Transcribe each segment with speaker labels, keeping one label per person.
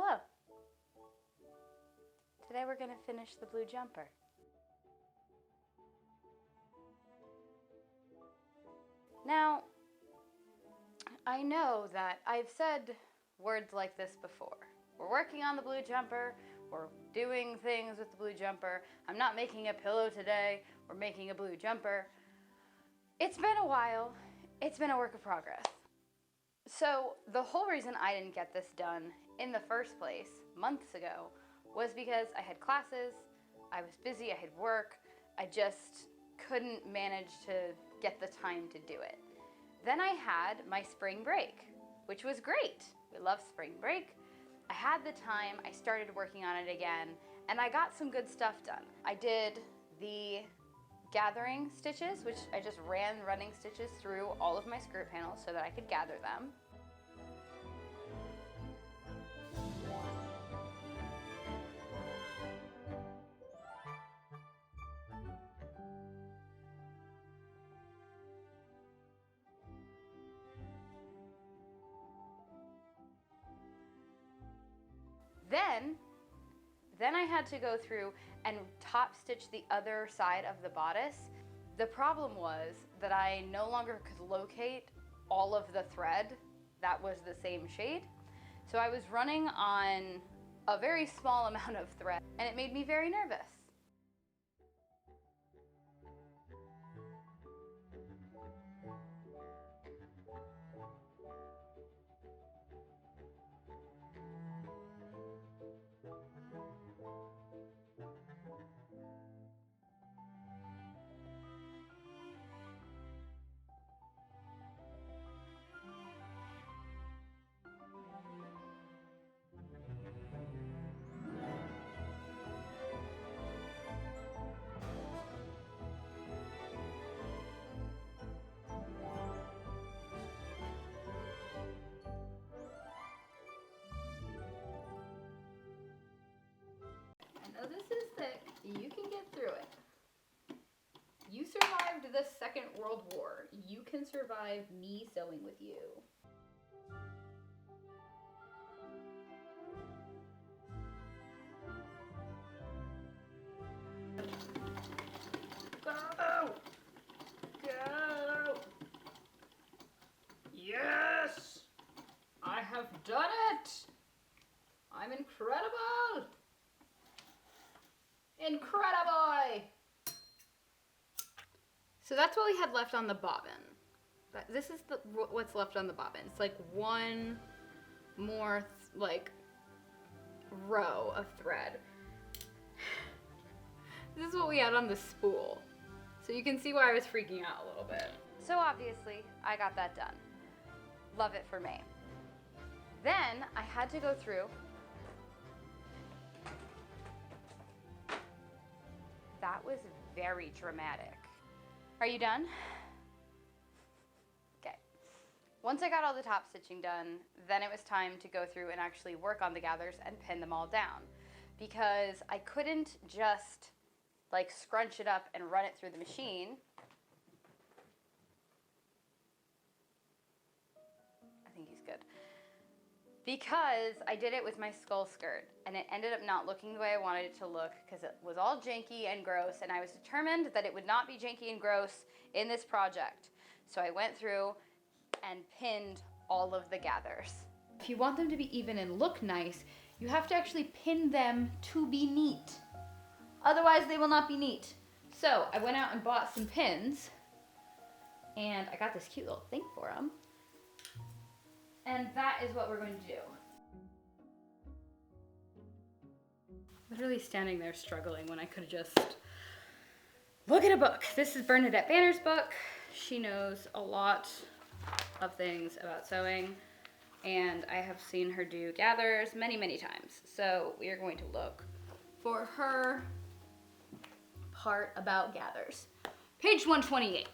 Speaker 1: Hello. Today we're going to finish the blue jumper. Now, I know that I've said words like this before. We're working on the blue jumper. We're doing things with the blue jumper. I'm not making a pillow today. We're making a blue jumper. It's been a while. It's been a work of progress. So the whole reason I didn't get this done in the first place months ago was because I had classes, I was busy, I had work, I just couldn't manage to get the time to do it. Then I had my spring break, which was great. We love spring break. I had the time, I started working on it again, and I got some good stuff done. I did the gathering stitches, which I just ran running stitches through all of my skirt panels so that I could gather them. Then I had to go through and top stitch the other side of the bodice. The problem was that I no longer could locate all of the thread that was the same shade. So I was running on a very small amount of thread, and it made me very nervous. I know this is thick. You can get through it. You survived the Second World War. You can survive me sewing with you. Go! Go! Yes! I have done it! I'm incredible! Incredible! So that's what we had left on the bobbin. This is what's left on the bobbin. It's like one more row of thread. This is what we had on the spool. So you can see why I was freaking out a little bit. So obviously I got that done. Love it for me. Then I had to go through. That was very dramatic. Are you done? Okay. Once I got all the top stitching done, then it was time to go through and actually work on the gathers and pin them all down. Because I couldn't just scrunch it up and run it through the machine. I think he's good. Because I did it with my skull skirt, and it ended up not looking the way I wanted it to look because it was all janky and gross, and I was determined that it would not be janky and gross in this project. So I went through and pinned all of the gathers. If you want them to be even and look nice, you have to actually pin them to be neat. Otherwise, they will not be neat. So I went out and bought some pins, and I got this cute little thing for them. And that is what we're going to do. Literally standing there struggling when I could have just look at a book. This is Bernadette Banner's book. She knows a lot of things about sewing, and I have seen her do gathers many, many times. So we are going to look for her part about gathers. Page 128.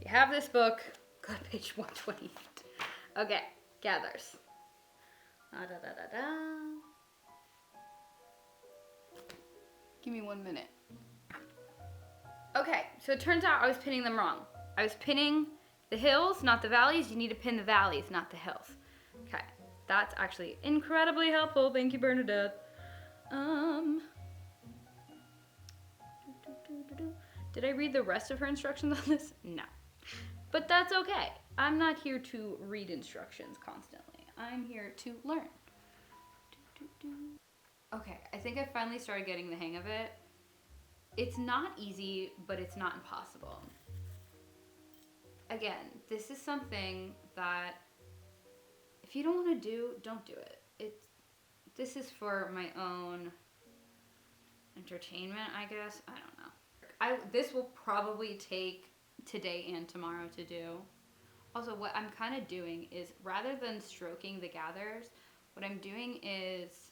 Speaker 1: You have this book. Go to page 128. Okay, gathers. Give me 1 minute. Okay, so it turns out I was pinning them wrong. I was pinning the hills, not the valleys. You need to pin the valleys, not the hills. Okay, That's actually incredibly helpful. Thank you, Bernadette. Did I read the rest of her instructions on this? No. But that's okay. I'm not here to read instructions constantly. I'm here to learn. Okay, I think I finally started getting the hang of it. It's not easy, but it's not impossible. Again, this is something that if you don't want to do, don't do it. This is for my own entertainment, I guess. I don't know. This will probably take today and tomorrow to do. Also, what I'm kind of doing is, rather than stroking the gathers, what I'm doing is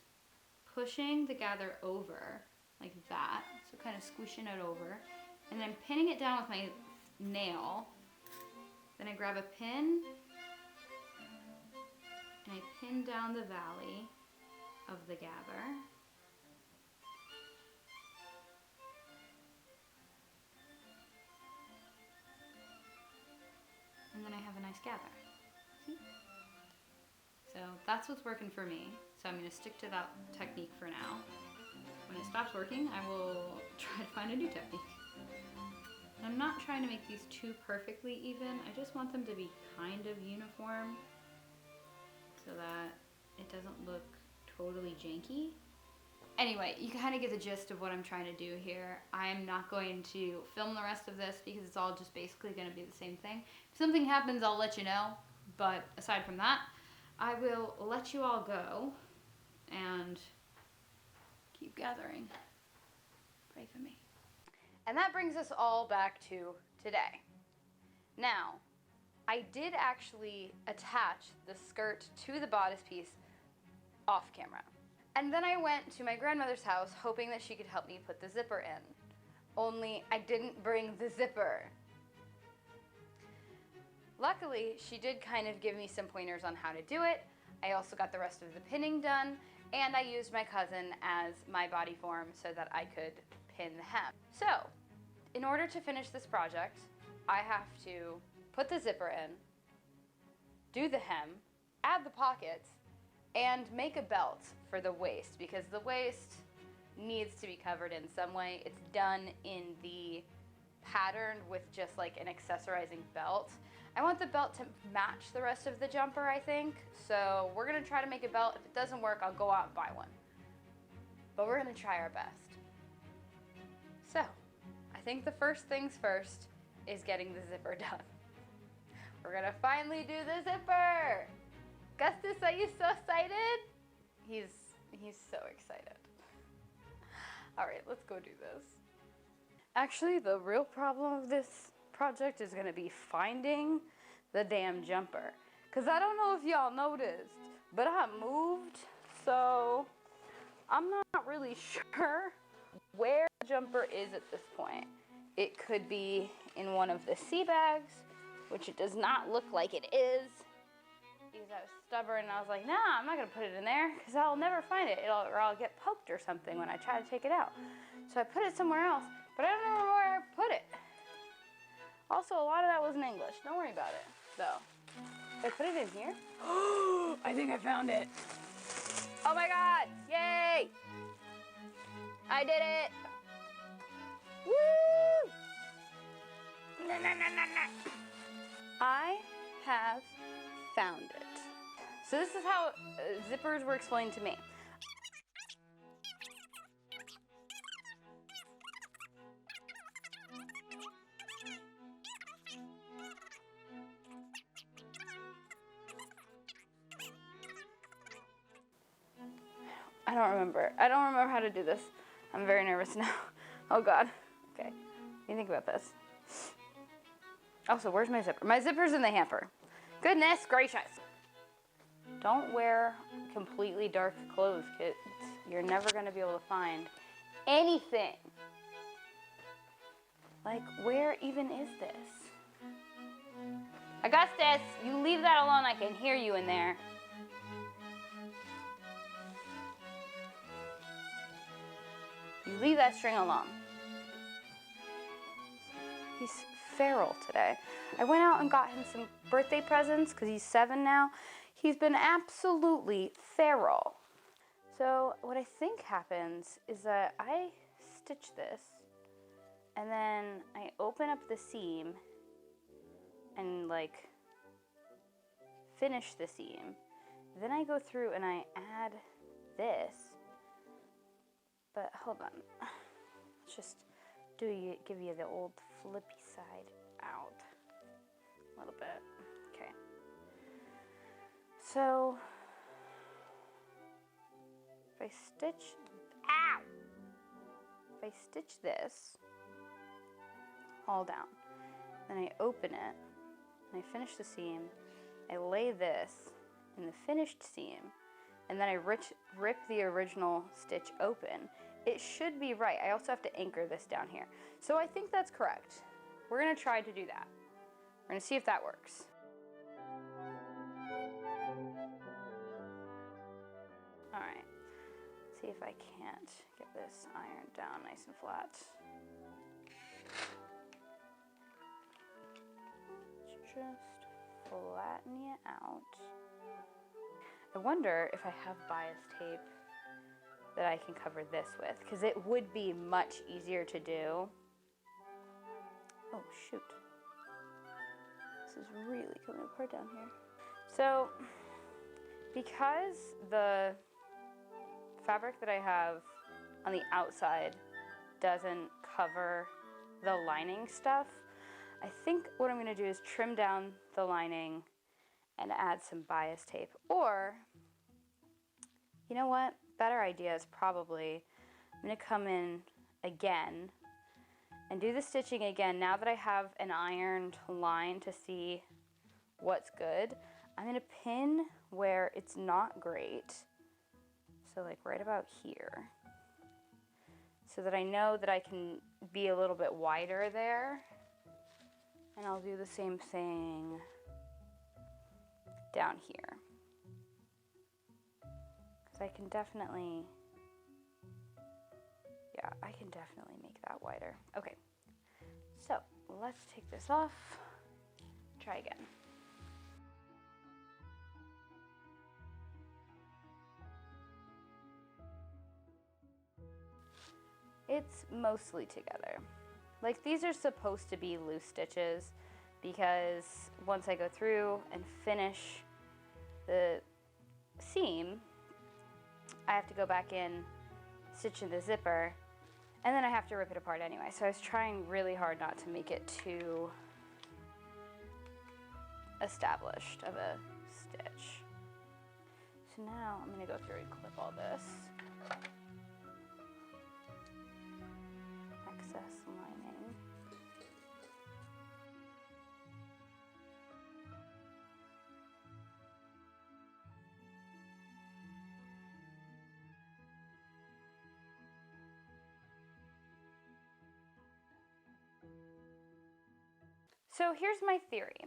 Speaker 1: pushing the gather over like that, so kind of squishing it over, and then I'm pinning it down with my nail. Then I grab a pin and I pin down the valley of the gather. And then I have a nice gather. See? So that's what's working for me. So I'm going to stick to that technique for now. When it stops working, I will try to find a new technique. I'm not trying to make these too perfectly even. I just want them to be kind of uniform so that it doesn't look totally janky. Anyway, you kind of get the gist of what I'm trying to do here. I'm not going to film the rest of this because it's all just basically going to be the same thing. If something happens, I'll let you know. But aside from that, I will let you all go and keep gathering. Pray for me. And that brings us all back to today. Now, I did actually attach the skirt to the bodice piece off camera. And then I went to my grandmother's house hoping that she could help me put the zipper in. Only I didn't bring the zipper. Luckily, she did kind of give me some pointers on how to do it. I also got the rest of the pinning done, and I used my cousin as my body form so that I could pin the hem. So, in order to finish this project, I have to put the zipper in, do the hem, add the pockets, and make a belt for the waist, because the waist needs to be covered in some way. It's done in the pattern with just like an accessorizing belt. I want the belt to match the rest of the jumper, I think. So we're gonna try to make a belt. If it doesn't work, I'll go out and buy one. But we're gonna try our best. So, I think the first things first is getting the zipper done. We're gonna finally do the zipper! Gustus, are you so excited? He's so excited. All right, let's go do this. Actually, the real problem of this project is gonna be finding the damn jumper. Cause I don't know if y'all noticed, but I moved, so I'm not really sure where the jumper is at this point. It could be in one of the sea bags, which it does not look like it is. Because I was stubborn and I was like, nah, I'm not gonna put it in there because I'll never find it. Or I'll get poked or something when I try to take it out. So I put it somewhere else, but I don't know where I put it. Also, a lot of that was in English. Don't worry about it, though. Did I put it in here? I think I found it. Oh my God, yay! I did it. Woo! Na, na, na, na, na. I have found it. So this is how zippers were explained to me. I don't remember. I don't remember how to do this. I'm very nervous now. Oh God. Okay. What do you think about this? Also, where's my zipper? My zipper's in the hamper. Goodness gracious. Don't wear completely dark clothes, kids. You're never going to be able to find anything. Like, where even is this? Augustus, you leave that alone. I can hear you in there. You leave that string alone. He's feral today. I went out and got him some birthday presents because he's 7 now. He's been absolutely feral. So what I think happens is that I stitch this and then I open up the seam and like finish the seam. Then I go through and I add this. But hold on, let's just give you the old flippy side out a little bit. Okay. So if I stitch this all down, then I open it and I finish the seam, I lay this in the finished seam, and then I rip the original stitch open, it should be right. I also have to anchor this down here. So I think that's correct. We're gonna try to do that. We're gonna see if that works. All right, see if I can't get this ironed down nice and flat. Just flatten you out. I wonder if I have bias tape that I can cover this with, because it would be much easier to do. Oh shoot. This is really coming apart down here. So, because the fabric that I have on the outside doesn't cover the lining stuff, I think what I'm gonna do is trim down the lining and add some bias tape. Or, you know what? Better idea is probably, I'm gonna come in again and do the stitching again. Now that I have an ironed line to see what's good, I'm gonna pin where it's not great. So like right about here. So that I know that I can be a little bit wider there. And I'll do the same thing down here. Because I can definitely, yeah, I can definitely make that wider. Okay, so let's take this off, try again. It's mostly together. Like, these are supposed to be loose stitches because once I go through and finish the seam, I have to go back in, stitch in the zipper, and then I have to rip it apart anyway. So I was trying really hard not to make it too established of a stitch. So now I'm gonna go through and clip all this. Excess lining. So here's my theory,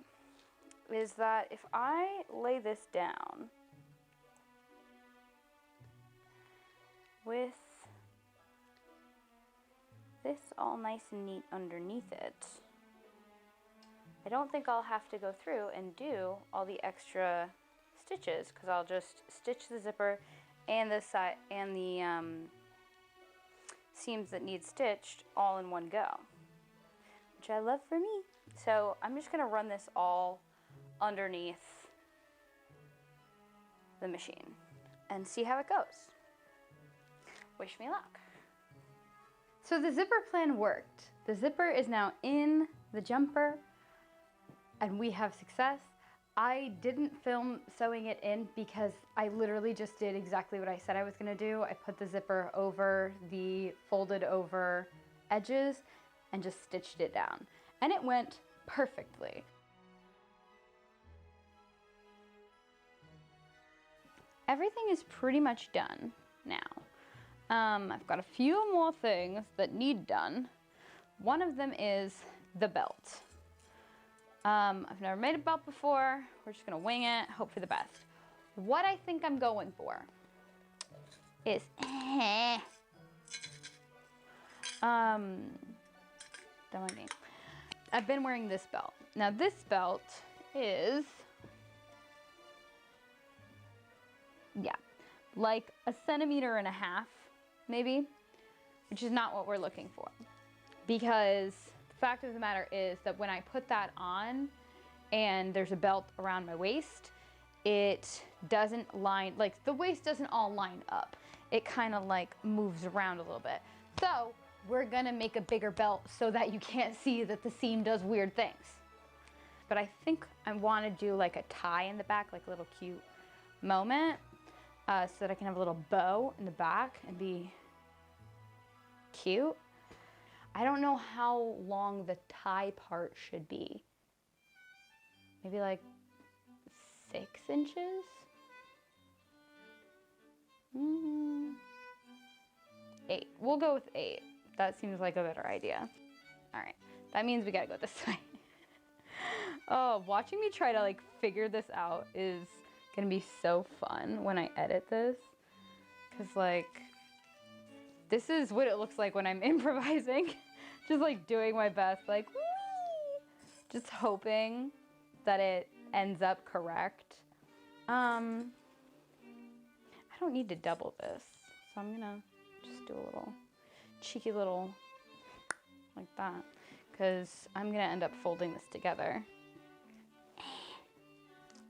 Speaker 1: is that if I lay this down with this all nice and neat underneath it, I don't think I'll have to go through and do all the extra stitches, because I'll just stitch the zipper and the side and the seams that need stitched all in one go, which I love for me. So I'm just gonna run this all underneath the machine and see how it goes. Wish me luck. So the zipper plan worked. The zipper is now in the jumper and we have success. I didn't film sewing it in because I literally just did exactly what I said I was gonna do. I put the zipper over the folded over edges and just stitched it down. And it went perfectly. Everything is pretty much done now. I've got a few more things that need done. One of them is the belt. I've never made a belt before. We're just gonna wing it, hope for the best. What I think I'm going for is, don't mind me. I've been wearing this belt Now this belt is, yeah, like 1.5 centimeters, maybe, which is not what we're looking for. Because the fact of the matter is that when I put that on and there's a belt around my waist, it doesn't line, like the waist doesn't all line up. It kind of like moves around a little bit. So we're gonna make a bigger belt so that you can't see that the seam does weird things. But I think I wanna do like a tie in the back, like a little cute moment, so that I can have a little bow in the back and be cute. I don't know how long the tie part should be. Maybe like 6 inches? 8. We'll go with 8. That seems like a better idea. All right, that means we gotta go this way. Oh, watching me try to like figure this out is gonna be so fun when I edit this. Cause like, this is what it looks like when I'm improvising. Just like doing my best, like, whee! Just hoping that it ends up correct. I don't need to double this, so I'm gonna just do a little cheeky little like that, because I'm gonna end up folding this together.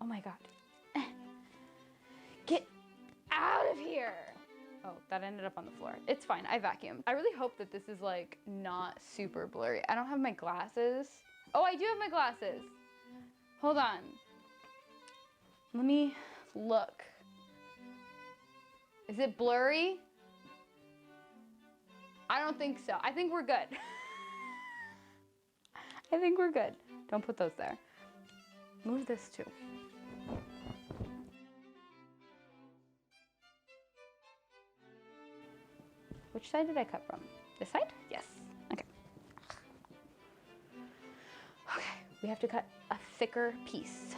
Speaker 1: Oh my God. Get out of here. Oh, that ended up on the floor. It's fine, I vacuumed. I really hope that this is like not super blurry. I don't have my glasses. Oh, I do have my glasses. Hold on. Let me look. Is it blurry? I don't think so. I think we're good. I think we're good. Don't put those there. Move this too. Which side did I cut from? This side? Yes. Okay. Okay, we have to cut a thicker piece.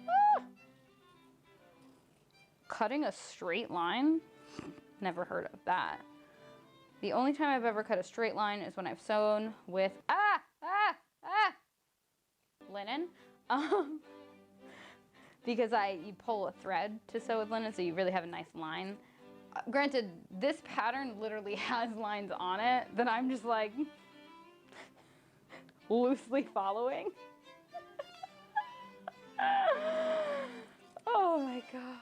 Speaker 1: Ah! Cutting a straight line? Never heard of that. The only time I've ever cut a straight line is when I've sewn with linen. Because you pull a thread to sew with linen, so you really have a nice line. Granted, this pattern literally has lines on it that I'm just like loosely following. Oh my God.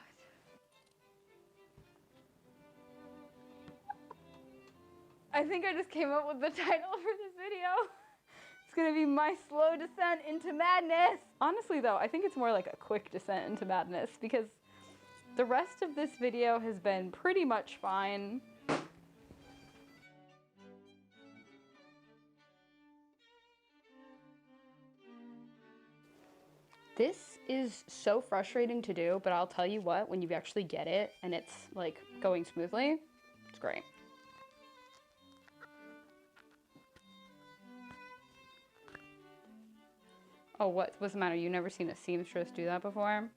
Speaker 1: I think I just came up with the title for this video. It's gonna be my slow descent into madness. Honestly though, I think it's more like a quick descent into madness, because the rest of this video has been pretty much fine. This is so frustrating to do, but I'll tell you what, when you actually get it and it's like going smoothly, it's great. Oh, what's the matter? You never seen a seamstress do that before?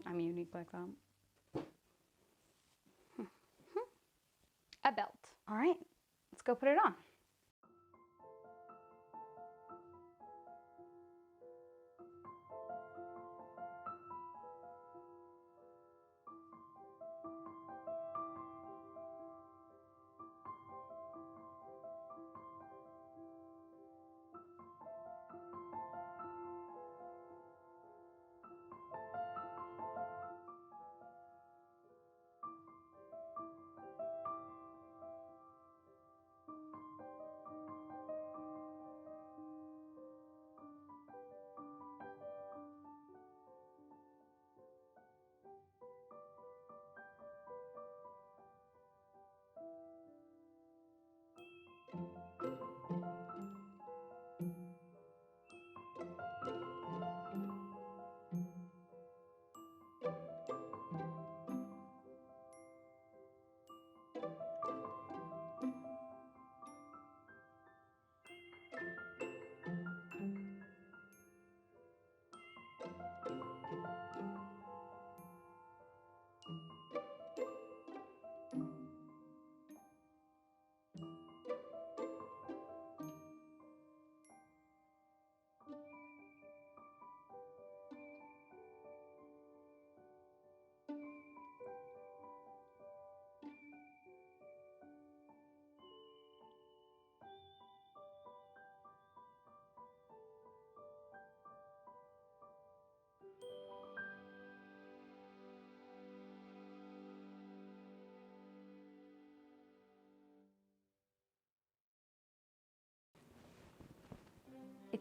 Speaker 1: I'm unique like that. A belt. All right, let's go put it on.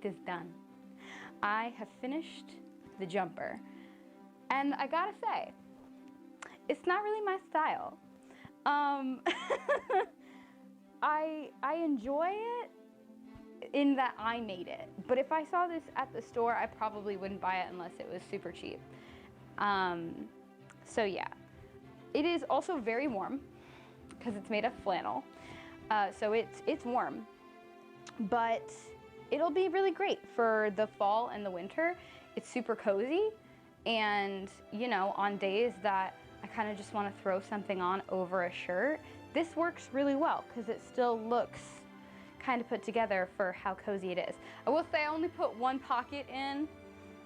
Speaker 1: is done. I have finished the jumper. And I gotta say, it's not really my style. I enjoy it in that I made it. But if I saw this at the store, I probably wouldn't buy it unless it was super cheap. So yeah. It is also very warm because it's made of flannel. So it's warm. But it'll be really great for the fall and the winter. It's super cozy. And, you know, on days that I kind of just want to throw something on over a shirt, this works really well because it still looks kind of put together for how cozy it is. I will say I only put one pocket in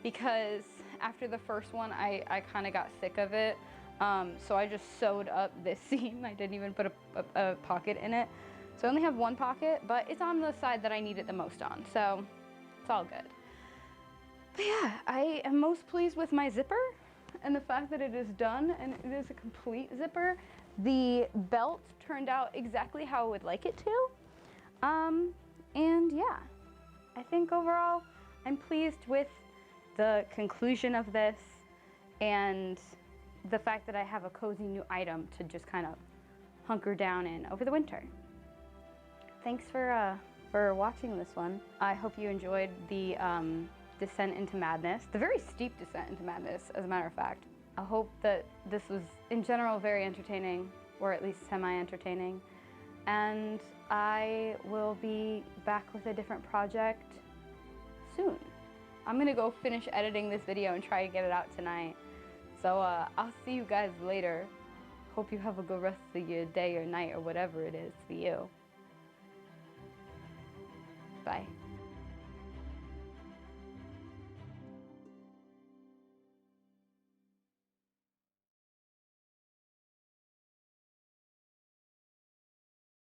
Speaker 1: because after the first one, I kind of got sick of it. So I just sewed up this seam. I didn't even put a pocket in it. So I only have one pocket, but it's on the side that I need it the most on. So it's all good. But yeah, I am most pleased with my zipper and the fact that it is done and it is a complete zipper. The belt turned out exactly how I would like it to. And yeah, I think overall I'm pleased with the conclusion of this and the fact that I have a cozy new item to just kind of hunker down in over the winter. Thanks for watching this one. I hope you enjoyed the descent into madness, the very steep descent into madness, as a matter of fact. I hope that this was, in general, very entertaining, or at least semi-entertaining. And I will be back with a different project soon. I'm gonna go finish editing this video and try to get it out tonight. So I'll see you guys later. Hope you have a good rest of your day or night or whatever it is for you. Bye.